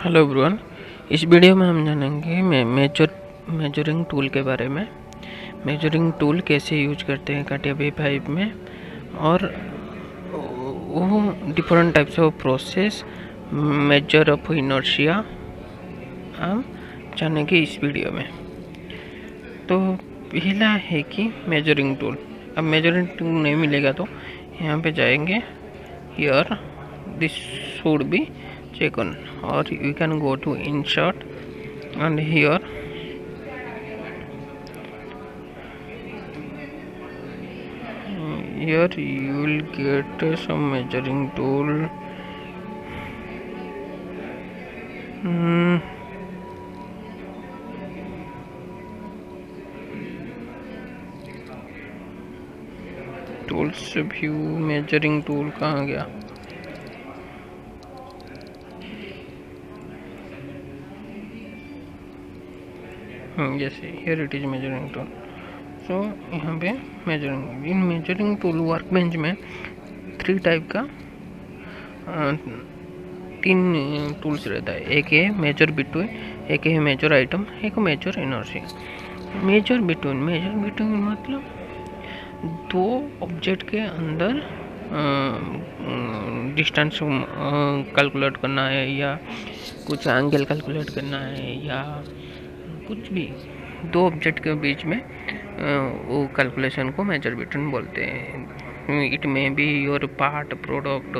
Hello everyone. इस video में हम जानेंगे मेजरिंग टूल के बारे में। मेजरिंग टूल कैसे यूज करते हैं काटिया V5 में, और वो different types of process measure of inertia हम जानेंगे इस वीडियो में। तो पहला है कि मेजरिंग टूल। अब मेजरिंग टूल नहीं मिलेगा तो यहाँ पे जाएंगे, here this should be check on, or you can go to insert and here you will get some measuring tool. Tools view measuring tool कहाँ गया? जैसे here it is measuring tool. So यहाँ पे मेजरिंग टूल वर्कबेंच में 3 type का 3 tools रहता है। एक है मेजर बिटवीन, एक है मेजर आइटम, एक मेजर इनर्शिया। मेजर बिटवीन मतलब 2 ऑब्जेक्ट के अंदर डिस्टेंस कैलकुलेट करना है, या कुछ एंगल कैलकुलेट करना है, या कुछ भी 2 ऑब्जेक्ट के बीच में वो कैलकुलेशन को मेजर बिटवीन बोलते हैं। It may be your part product,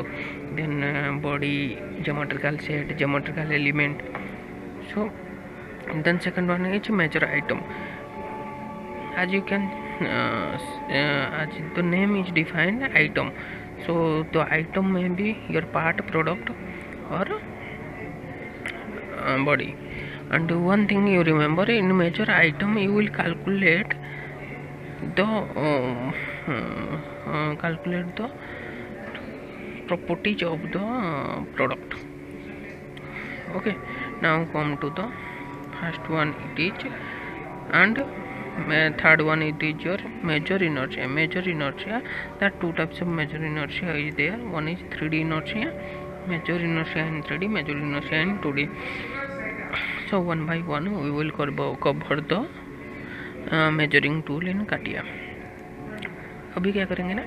then body, geometrical set, geometrical element. So then second one is major item. as you can as the name is defined item, so the item may be your part product or body. And one thing you remember, in measure item you will calculate the properties of the product. Okay, now come to the first one, it is, and third one it is your measure inertia. Measure inertia, there are 2 types of measure inertia is there. One is 3D inertia, measure inertia in 3D, measure inertia in 2D. So one by one we will cover the measuring tool in Catia. अभी क्या करेंगे ना,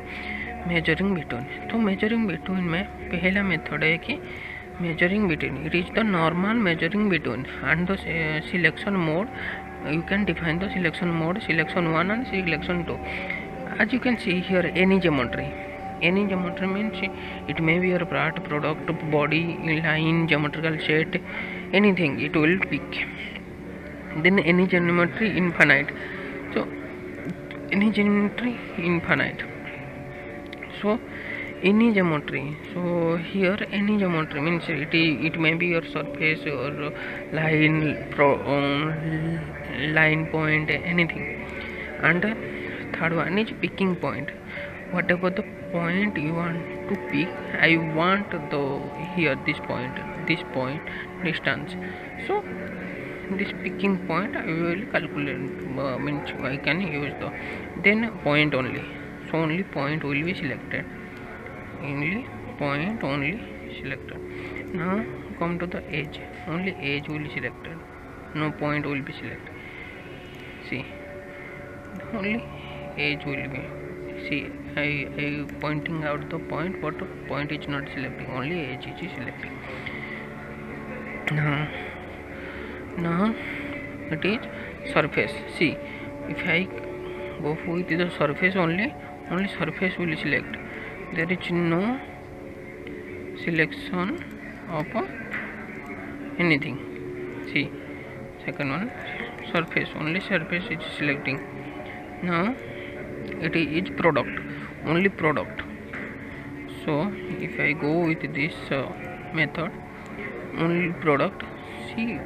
measuring between. तो measuring between में पहला method है कि measuring between, it is the normal measuring between, and the selection mode you can define the selection mode, selection 1 and selection 2. As you can see here, any geometry means it may be your part, product, body, line, geometrical set, anything it will pick. Then any geometry infinite, so any geometry infinite, so any geometry. So here any geometry means it may be your surface or line, line point, anything. And third one is picking point. Whatever the point you want to pick, I want the here this point distance. So this picking point I will calculate, means I can use the then point only. So only point will be selected. Only selected. Now come to the edge. Only edge will be selected. No point will be selected. See, only edge will be. See, I pointing out the point, but point is not selecting. Only edge is selecting. Now it is surface. See, if I go with the surface only surface will select. There is no selection of anything. See, second one, surface, only surface is selecting. Now it is product, only product. So if I go with this method, only product, see,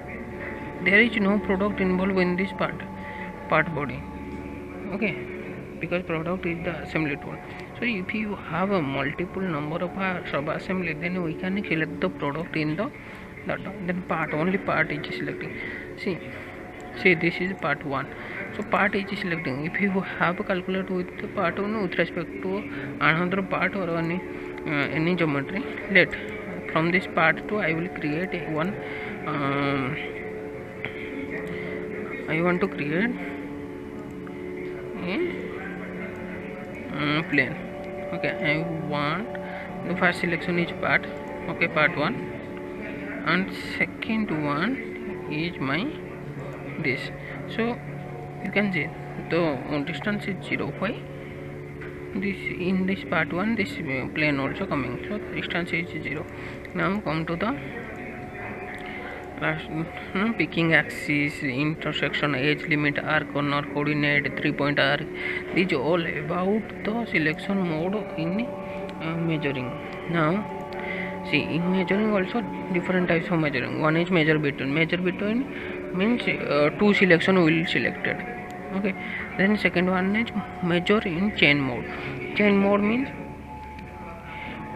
there is no product involved in this part body. Okay, because product is the assembly tool. So if you have a multiple number of sub assembly, then we can select the product in the then part, only part is selecting. See this is part 1. So part is selecting. If you have calculate with the part 1 with respect to another part or any geometry, let from this part 2 I will create one I want to create a plane. Okay, I want the first selection is part, okay, part 1, and second one is my this. So you can see the distance is 0. Why? This in this part 1 this plane also coming, so the distance is 0. Now come to the picking axis, intersection, edge, limit, arc, corner, coordinate, 3-point arc. These all about the selection mode in measuring. Now see, in measuring also different types of measuring. One is measure between. Measure between means two selection will selected. Okay. Then second one is measure in chain mode. Chain mode means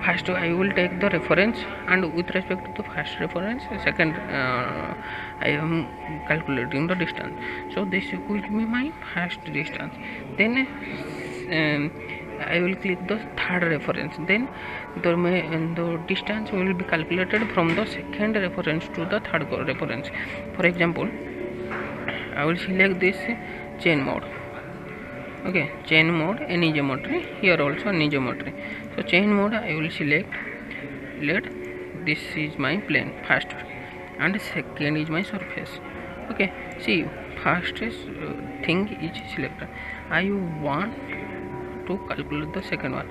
first I will take the reference, and with respect to the first reference, second I am calculating the distance. So this will be my first distance. Then I will click the third reference. Then the distance will be calculated from the second reference to the third reference. For example, I will select this chain mode. Okay, chain mode, any geometry, here also any geometry. So chain mode I will select, let this is my plane first, and second is my surface. Okay, see, first is thing is selected. I want to calculate the second one.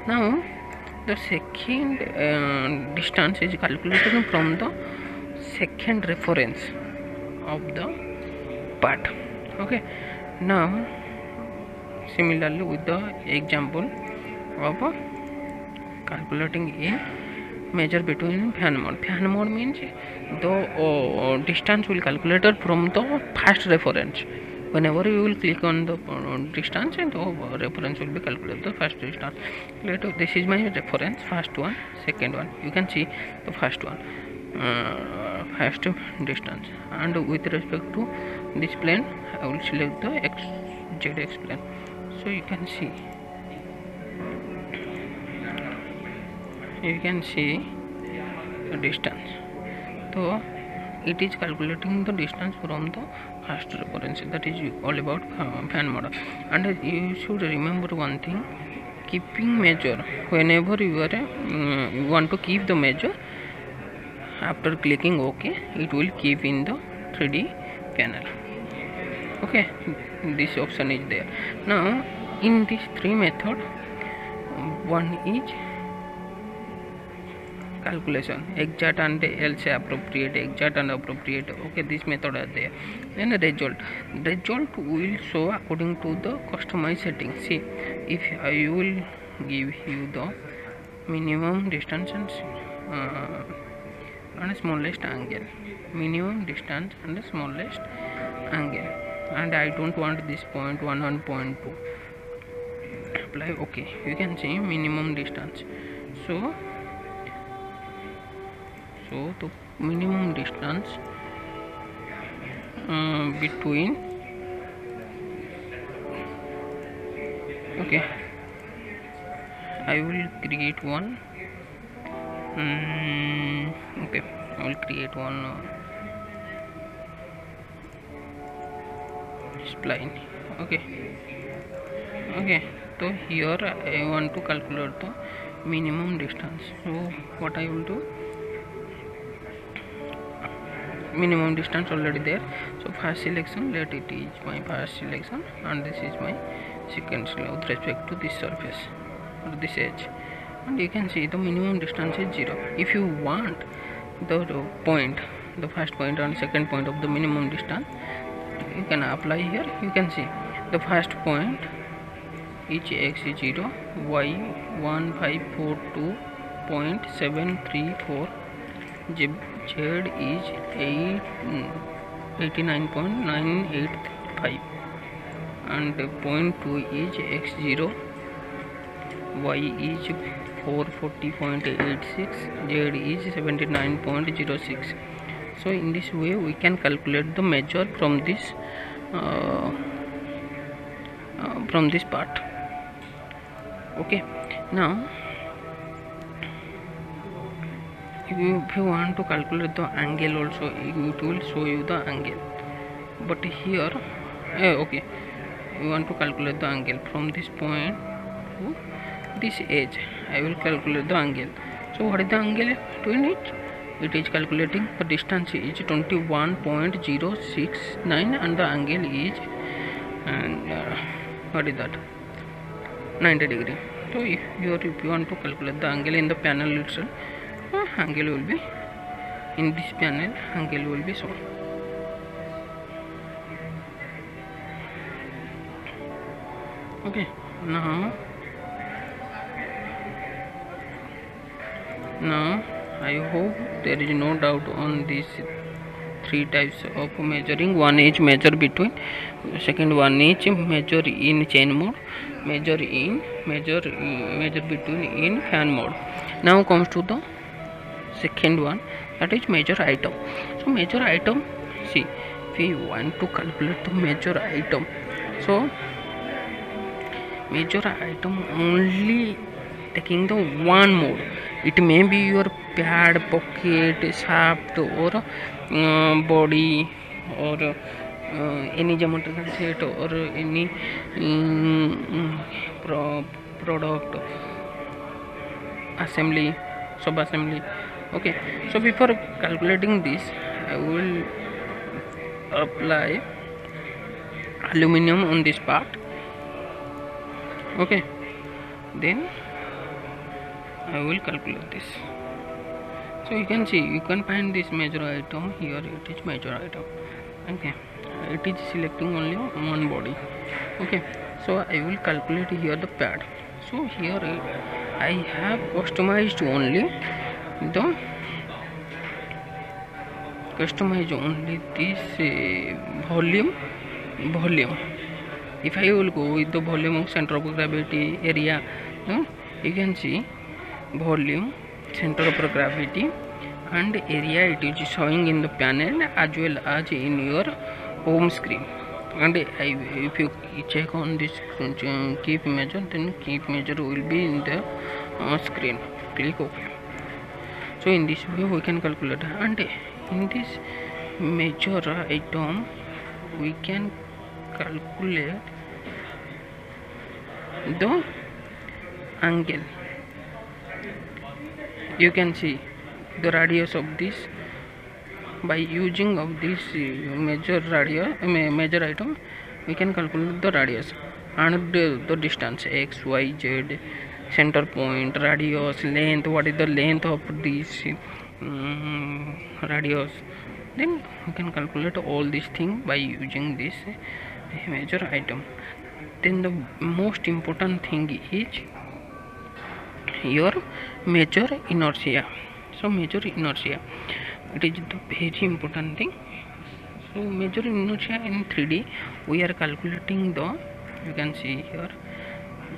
Now the second distance is calculated from the second reference of the part. Okay, now similarly with the example of calculating a measure between fan mode. Fan mode means the distance will calculated from the first reference. Whenever you will click on the distance, and the reference will be calculated the first distance. Later, this is my reference, first one, second one. You can see the first one, first distance, and with respect to this plane I will select the ZX plane. So you can see the distance. So it is calculating the distance from the first reference. That is all about fan model. And you should remember one thing: keeping measure. Whenever you are you want to keep the measure, after clicking OK, it will keep in the 3D panel. Okay, this option is there. Now in these three methods, one is calculation, exact and else appropriate, exact and appropriate. Okay, this method are there. Then the result will show according to the customized settings. See, if I will give you the minimum distance and smallest angle, minimum distance and smallest angle, and I don't want this point 1 and point 2. Apply OK. You can see minimum distance. So the minimum distance between, okay, I will create one. Okay, I will create one spline. Okay, so here I want to calculate the minimum distance. So what I will do, minimum distance already there. So first selection, let it is my first selection, and this is my second selection with respect to this surface or this edge. And you can see the minimum distance is 0. If you want the point, the first point and second point of the minimum distance, you can apply here. You can see the first point is x is 0, y 1542.734, z is 89.985, and point 2 is x0, y is 440.86, z is 79.06. So in this way we can calculate the measure from this part. Okay, now if you want to calculate the angle also, it will show you the angle. But here okay, you want to calculate the angle from this point to this edge. I will calculate the angle. So what is the angle between it? It is calculating the distance is 21.069 and the angle is and what is that, 90 degree. So if you want to calculate the angle in the panel itself, angle will be in this panel, angle will be shown. Okay, now I hope there is no doubt on these three types of measuring. One is measure between, second one is measure in chain mode, measure between in fan mode. Now comes to the second one, that is measure item. So measure item, see, if we want to calculate the measure item, so measure item only taking the one mode. It may be your pad, pocket, shaft, or body, or any geometrical set, or any product assembly, sub assembly. Okay, so before calculating this, I will apply aluminum on this part. Okay, then I will calculate this. So you can see, you can find this measure item here. It is measure item. Okay, it is selecting only one body. Okay, so I will calculate here the pad. So here I have customized only this volume. If I will go with the volume of center of gravity, area, you can see volume, center of gravity and area, it is showing in the panel as well as in your home screen. And if you check on this keep measure, then keep measure will be in the screen. Click OK. So in this way we can calculate, and in this measure item we can calculate the angle. You can see the radius of this. By using of this measure item, we can calculate the radius and the distance x, y, z, center point, radius, length. What is the length of this radius? Then we can calculate all these things by using this measure item. Then the most important thing is your measure inertia. So measure inertia, it is the very important thing. So measure inertia in 3D, we are calculating the, you can see here,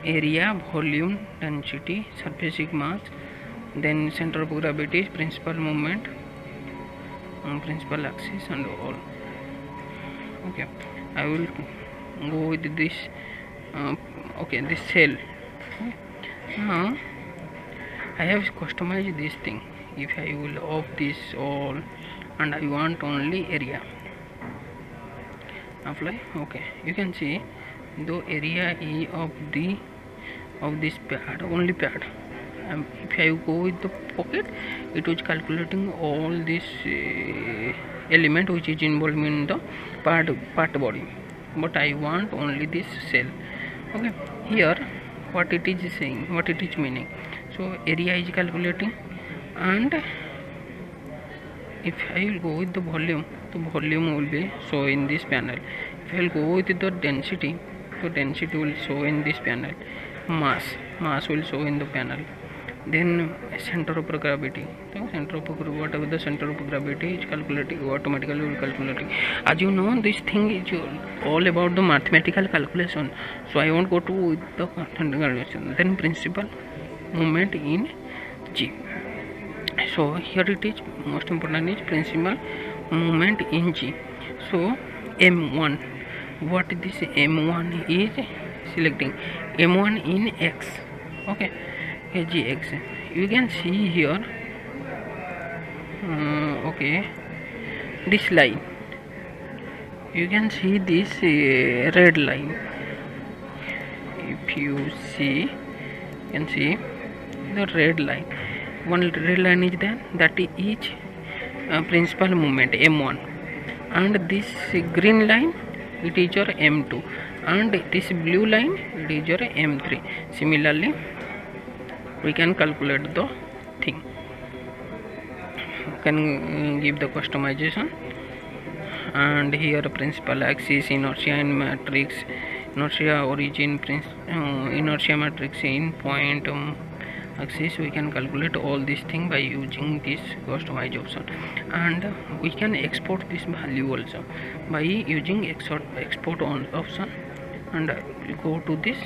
area, volume, density, surface mass, then center of gravity, principal moment, principal axis and all. Okay, I will go with this okay, this cell. Now I have customized this thing. If I will off this all and I want only area, apply. Okay, you can see the area is of this pad, only pad. If I go with the pocket, it was calculating all this element which is involved in the part body, but I want only this cell. Okay, here what it is saying, what it is meaning. So area is calculating, and if I will go with the volume will be show in this panel. If I will go with the density, so density will show in this panel. Mass will show in the panel. Then center of gravity, so whatever the center of gravity is calculating, automatically will calculating. As you know, this thing is all about the mathematical calculation, so I won't go to the calculation. Then principal moment in G. So here it is, most important is principal moment in G. So M1, what this M1 is selecting, M1 in X. Okay, Gx, you can see here Okay, this line, you can see this red line. If you see, you can see the red line. One red line is there, that is principal movement M1, and this green line, it is your M2, and this blue line, it is your M3. Similarly, we can calculate the thing. We can give the customization, and here principal axis, inertia matrix, inertia origin, inertia matrix in point axis. We can calculate all this thing by using this customize option, and we can export this value also by using export on option, and we'll go to this,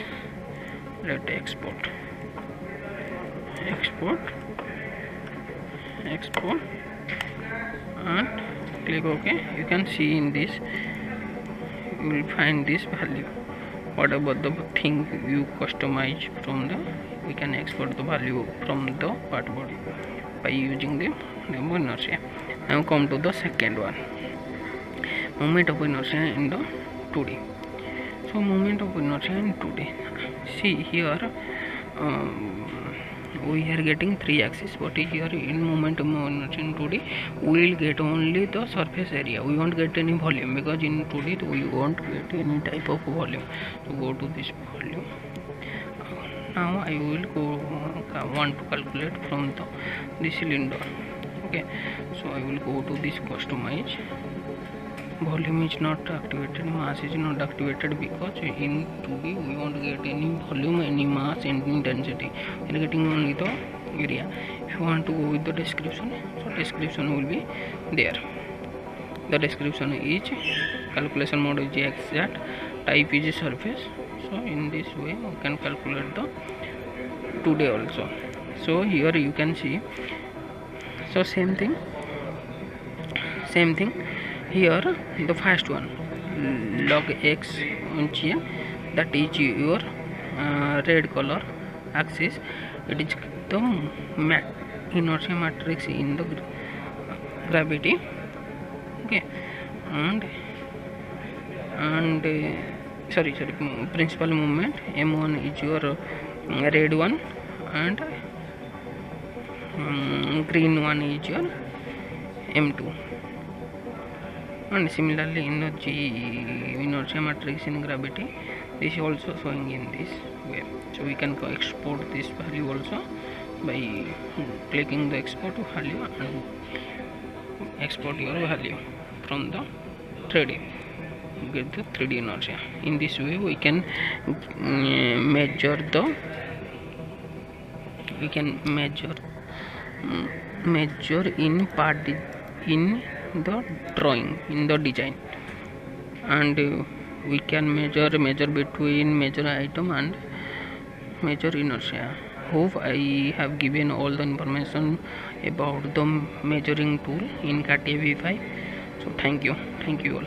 let export, and click OK. You can see in this, you will find this value, whatever the thing you customize from the, we can export the value from the part body by using the inertia. Now come to the second one, moment of inertia in the 2D. So moment of inertia in 2D, see here we are getting 3 axes, but here in moment of inertia in 2D we will get only the surface area. We won't get any volume, because in 2D we won't get any type of volume. So go to this volume. Now I will want to calculate from the cylinder. Okay, so I will go to this customize. Volume is not activated, mass is not activated, because in 2D we won't get any volume, any mass, any density. We are getting only the area. If you want to go with the description, so description will be there. The description is calculation mode is exact, type is surface. So in this way we can calculate the 2D also. So here you can see, so same thing here. The first one, log x inch, that is your red color axis, it is the inertia matrix in the gravity. Okay, and sorry, principal movement M1 is your red one, and green one is your M2. And similarly in the inertia matrix in gravity, this is also showing in this way. So we can export this value also by clicking the export value and export your value from the 3D, get the 3D inertia. In this way we can measure in part in the drawing, in the design, and we can measure between measure item and measure inertia. Hope I have given all the information about the measuring tool in Catia V5. So thank you all.